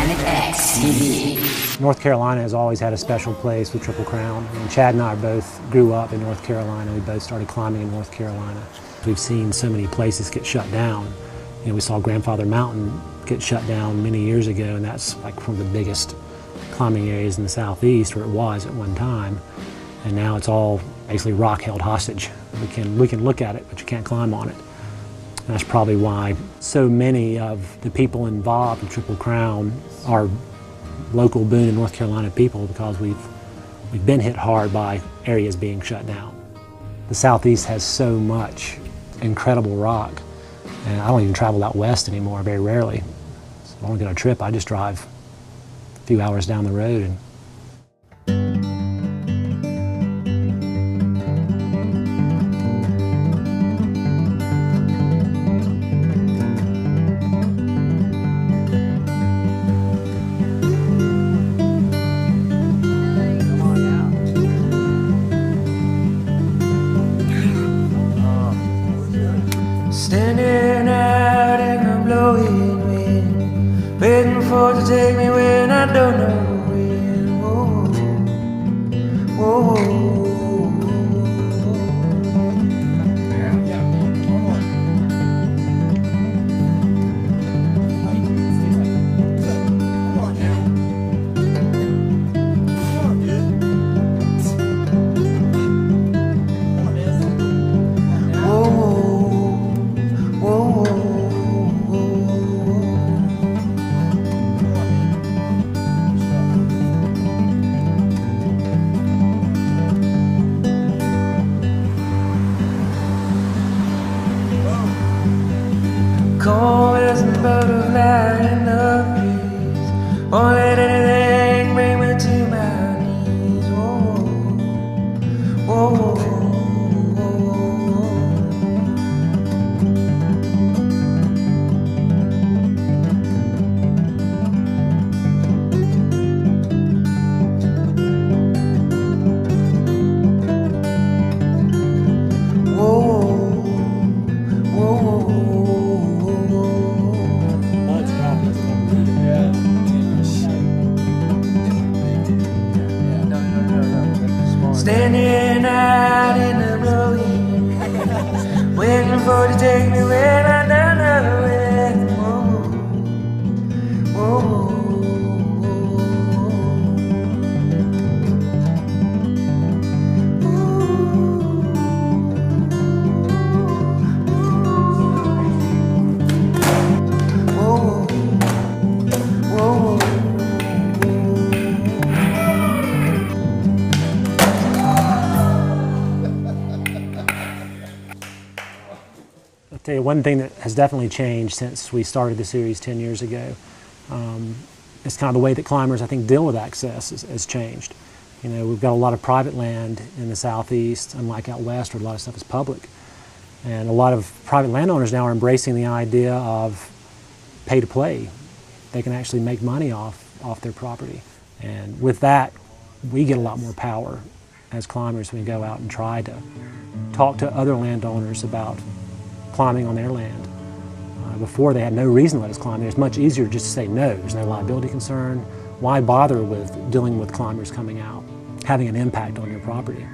Planet X TV. North Carolina has always had a special place with Triple Crown. I mean, Chad and I both grew up in North Carolina. We both started climbing in North Carolina. We've seen so many places get shut down. You know, we saw Grandfather Mountain get shut down many years ago, and that's like one of the biggest climbing areas in the southeast, or it was at one time. And now it's all basically rock held hostage. We can look at it, but you can't climb on it. And that's probably why so many of the people involved in Triple Crown are local Boone and North Carolina people, because we've been hit hard by areas being shut down. The southeast has so much incredible rock, and I don't even travel out west anymore, very rarely. So if I want to go on a trip, I just drive a few hours down the road and standing out in the blowing wind, waiting for it to take me when I don't know when. Whoa, whoa, whoa. Cold as a butterfly in the breeze, won't let anything bring me to my knees. Whoa, whoa, whoa. Standing out in the blowing wind, waiting for it to take me when I don't know when. Whoa, whoa. I'll tell you one thing that has definitely changed since we started the series 10 years ago. It's kind of the way that climbers, I think, deal with access has changed. You know, we've got a lot of private land in the southeast, unlike out west where a lot of stuff is public. And a lot of private landowners now are embracing the idea of pay to play. They can actually make money off their property. And with that, we get a lot more power as climbers when we go out and try to talk to other landowners about climbing on their land. Before, they had no reason to let us climb there. It's much easier just to say no. There's no liability concern. Why bother with dealing with climbers coming out, having an impact on your property?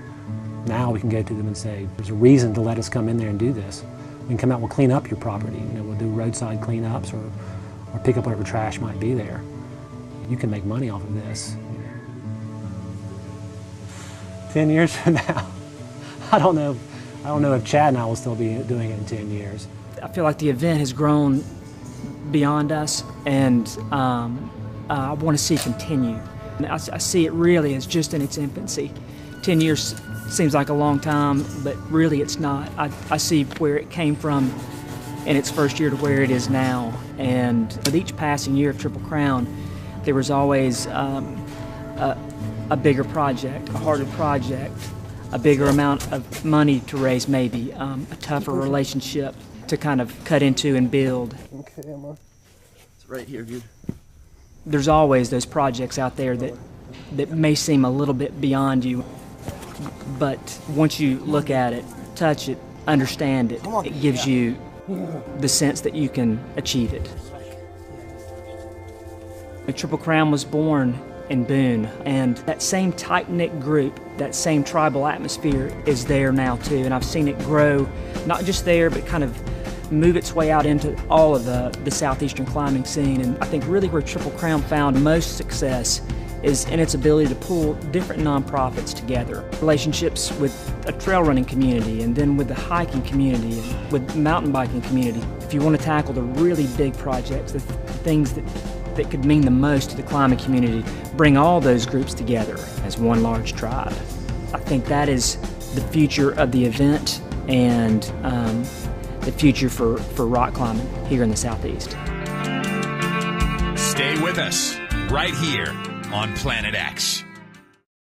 Now we can go to them and say, there's a reason to let us come in there and do this. We can come out and we'll clean up your property. You know, we'll do roadside cleanups or pick up whatever trash might be there. You can make money off of this. 10 years from now, I don't know if Chad and I will still be doing it in 10 years. I feel like the event has grown beyond us, and I want to see it continue. I see it really as just in its infancy. 10 years seems like a long time, but really it's not. I see where it came from in its first year to where it is now. And with each passing year of Triple Crown, there was always a bigger project, a harder project, a bigger amount of money to raise maybe, a tougher relationship to kind of cut into and build. Okay, Emma. It's right here, dude. There's always those projects out there that may seem a little bit beyond you, but once you look at it, touch it, understand it, it gives you the sense that you can achieve it. The Triple Crown was born in Boone, and that same tight-knit group, that same tribal atmosphere is there now too, and I've seen it grow, not just there, but kind of move its way out into all of the southeastern climbing scene. And I think really where Triple Crown found most success is in its ability to pull different nonprofits together. Relationships with a trail running community, and then with the hiking community, and with mountain biking community. If you want to tackle the really big projects, the things that could mean the most to the climbing community, bring all those groups together as one large tribe. I think that is the future of the event and the future for rock climbing here in the Southeast. Stay with us right here on Planet X.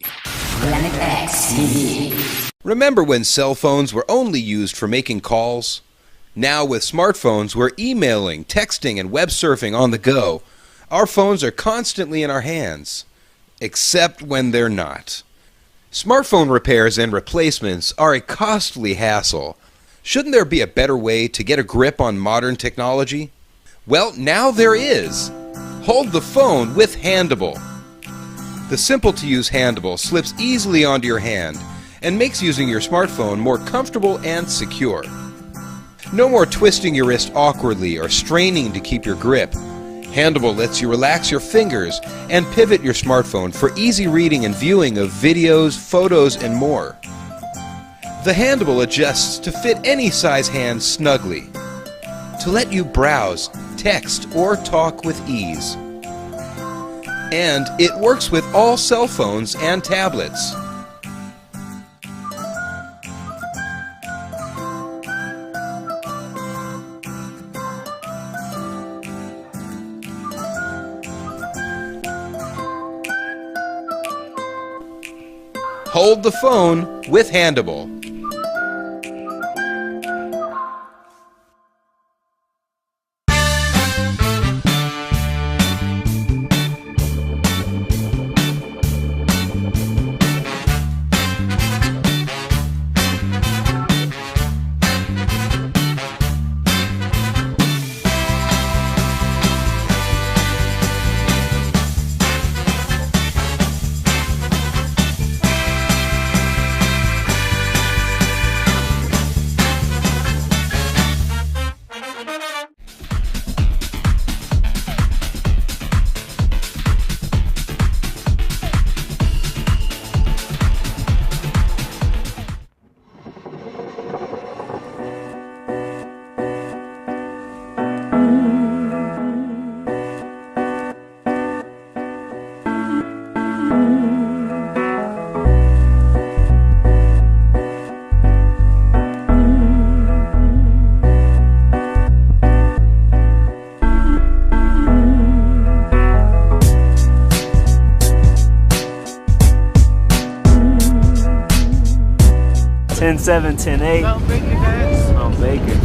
Planet X TV. Remember when cell phones were only used for making calls? Now with smartphones, we're emailing, texting, and web surfing on the go. Our phones are constantly in our hands, except when they're not. Smartphone repairs and replacements are a costly hassle. Shouldn't there be a better way to get a grip on modern technology? Well, now there is. Hold the phone with Handable. The simple-to-use Handable slips easily onto your hand and makes using your smartphone more comfortable and secure. No more twisting your wrist awkwardly or straining to keep your grip. Handable lets you relax your fingers and pivot your smartphone for easy reading and viewing of videos, photos, and more. The Handable adjusts to fit any size hand snugly, to let you browse, text, or talk with ease. And it works with all cell phones and tablets. Hold the phone with Handable. Ten 7, 10 8. Mount Baker, guys. Mount Baker.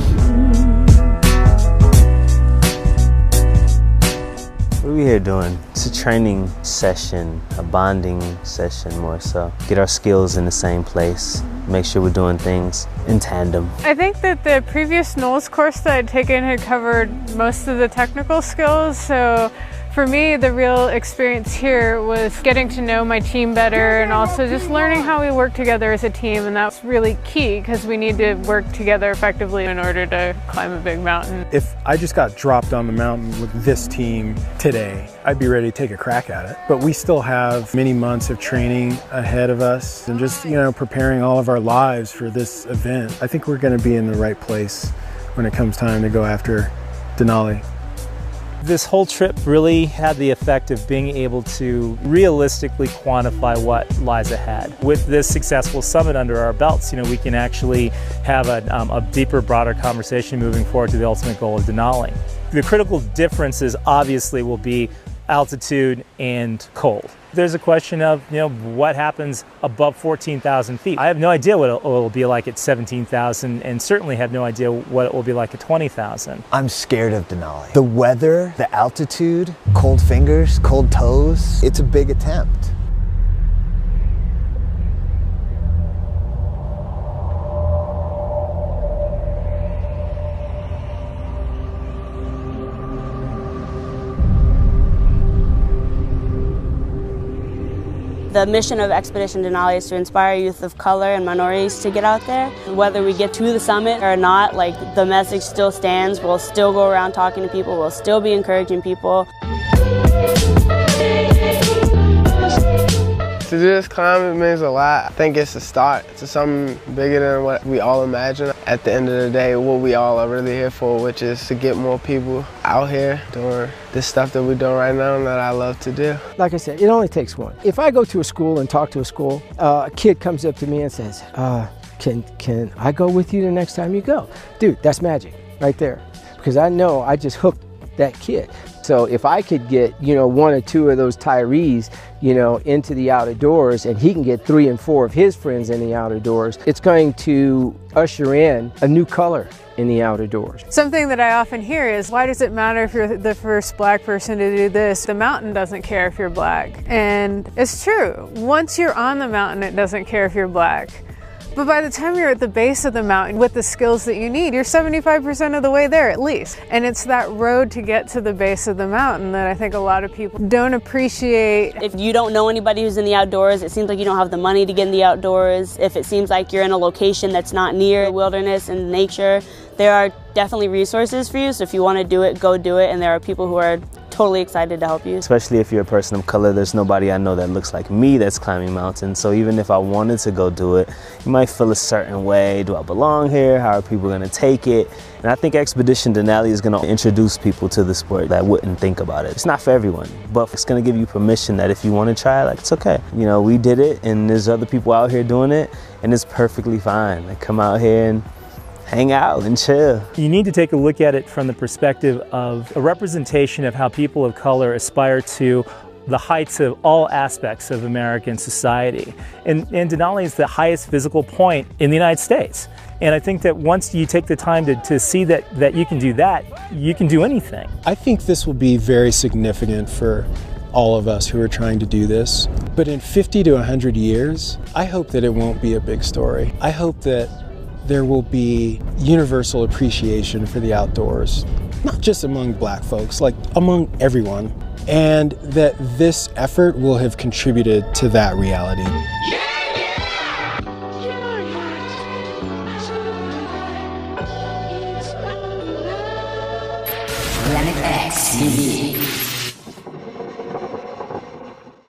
What are we here doing? It's a training session, a bonding session more so. Get our skills in the same place. Make sure we're doing things in tandem. I think that the previous Knowles course that I'd taken had covered most of the technical skills, so for me, the real experience here was getting to know my team better and also just learning how we work together as a team, and that's really key because we need to work together effectively in order to climb a big mountain. If I just got dropped on the mountain with this team today, I'd be ready to take a crack at it. But we still have many months of training ahead of us and just, preparing all of our lives for this event. I think we're going to be in the right place when it comes time to go after Denali. This whole trip really had the effect of being able to realistically quantify what lies ahead. With this successful summit under our belts, we can actually have a deeper, broader conversation moving forward to the ultimate goal of Denali. The critical differences obviously will be altitude and cold. There's a question of, what happens above 14,000 feet. I have no idea what it will be like at 17,000 and certainly have no idea what it will be like at 20,000. I'm scared of Denali. The weather, the altitude, cold fingers, cold toes. It's a big attempt. The mission of Expedition Denali is to inspire youth of color and minorities to get out there. Whether we get to the summit or not, like, the message still stands. We'll still go around talking to people. We'll still be encouraging people. To do this climb, it means a lot. I think it's a start to something bigger than what we all imagine. At the end of the day, what we all are really here for, which is to get more people out here doing this stuff that we're doing right now and that I love to do. Like I said, it only takes one. If I go to a school and talk to a school, a kid comes up to me and says, can I go with you the next time you go? Dude, that's magic right there. Because I know I just hooked that kid. So if I could get, one or two of those Tyrees, into the outer doors, and he can get 3 and 4 of his friends in the outer doors, it's going to usher in a new color in the outer doors. Something that I often hear is, why does it matter if you're the first black person to do this? The mountain doesn't care if you're black. And it's true. Once you're on the mountain, it doesn't care if you're black. But by the time you're at the base of the mountain with the skills that you need, you're 75% of the way there at least. And it's that road to get to the base of the mountain that I think a lot of people don't appreciate. If you don't know anybody who's in the outdoors, it seems like you don't have the money to get in the outdoors. If it seems like you're in a location that's not near the wilderness and nature, there are definitely resources for you. So if you want to do it, go do it. And there are people who are totally excited to help you. Especially if you're a person of color, there's nobody I know that looks like me that's climbing mountains. So even if I wanted to go do it, you might feel a certain way. Do I belong here? How are people going to take it? And I think Expedition Denali is going to introduce people to the sport that wouldn't think about it. It's not for everyone, but it's going to give you permission that if you want to try it, like, it's okay. We did it, and there's other people out here doing it, and it's perfectly fine. Like, come out here and hang out and chill. You need to take a look at it from the perspective of a representation of how people of color aspire to the heights of all aspects of American society. And Denali is the highest physical point in the United States. And I think that once you take the time to see that you can do that, you can do anything. I think this will be very significant for all of us who are trying to do this. But in 50 to 100 years, I hope that it won't be a big story. I hope that there will be universal appreciation for the outdoors, not just among black folks, like among everyone, and that this effort will have contributed to that reality. Planet X TV.